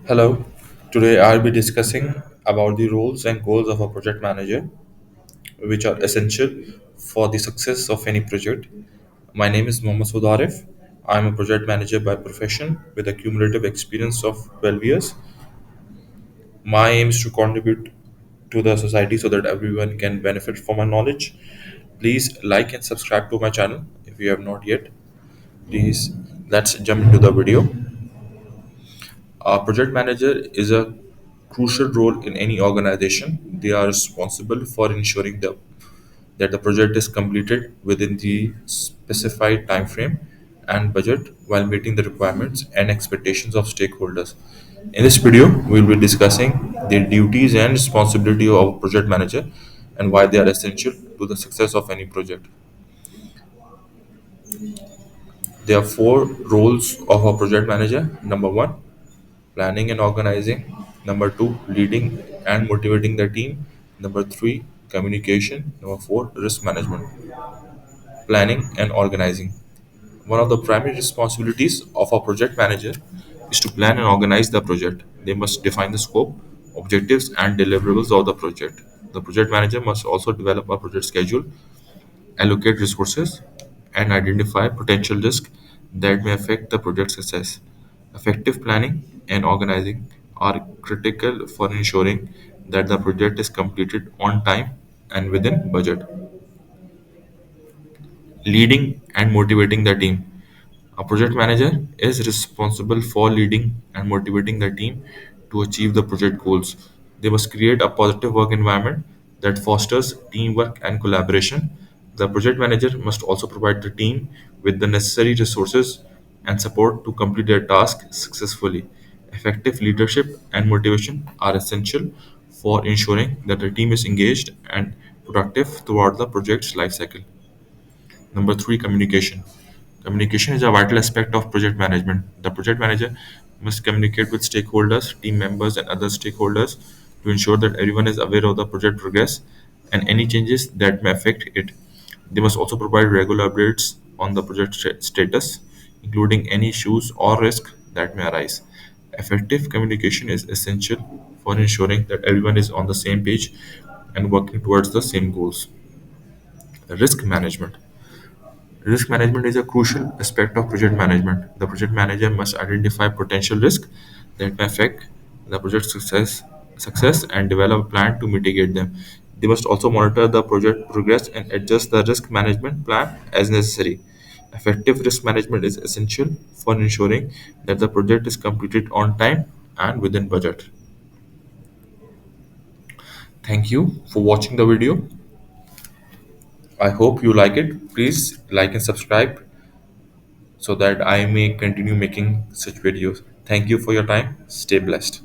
Hello. Today I'll be discussing about the roles and goals of a project manager, which are essential for the success of any project. My name is Mohammad saud.arif. I'm a project manager by profession with a cumulative experience of 12 years. My aim is to contribute to the society so that everyone can benefit from my knowledge. Please like and subscribe to my channel if you have not yet. Please, let's jump into the video. A project manager is a crucial role in any organization. They are responsible for ensuring that the project is completed within the specified time frame and budget while meeting the requirements and expectations of stakeholders. In this video, we will be discussing the duties and responsibility of a project manager and why they are essential to the success of any project. There are four roles of a project manager. Number one, planning and organizing. Number two, leading and motivating the team. Number three, communication. Number four, risk management. Planning and organizing. One of the primary responsibilities of a project manager is to plan and organize the project. They must define the scope, objectives, and deliverables of the project. The project manager must also develop a project schedule, allocate resources, and identify potential risks that may affect the project success. Effective planning and organizing are critical for ensuring that the project is completed on time and within budget. Leading and motivating the team. A project manager is responsible for leading and motivating the team to achieve the project goals. They must create a positive work environment that fosters teamwork and collaboration. The project manager must also provide the team with the necessary resources and support to complete their task successfully. Effective leadership and motivation are essential for ensuring that the team is engaged and productive throughout the project's life cycle. Number three, communication. Communication is a vital aspect of project management. The project manager must communicate with stakeholders, team members, and other stakeholders to ensure that everyone is aware of the project progress and any changes that may affect it. They must also provide regular updates on the project status, including any issues or risks that may arise. Effective communication is essential for ensuring that everyone is on the same page and working towards the same goals. Risk management. Risk management is a crucial aspect of project management. The project manager must identify potential risks that may affect the project success and develop a plan to mitigate them. They must also monitor the project progress and adjust the risk management plan as necessary. Effective risk management is essential for ensuring that the project is completed on time and within budget. Thank you for watching the video. I hope you like it. Please like and subscribe so that I may continue making such videos. Thank you for your time. Stay blessed.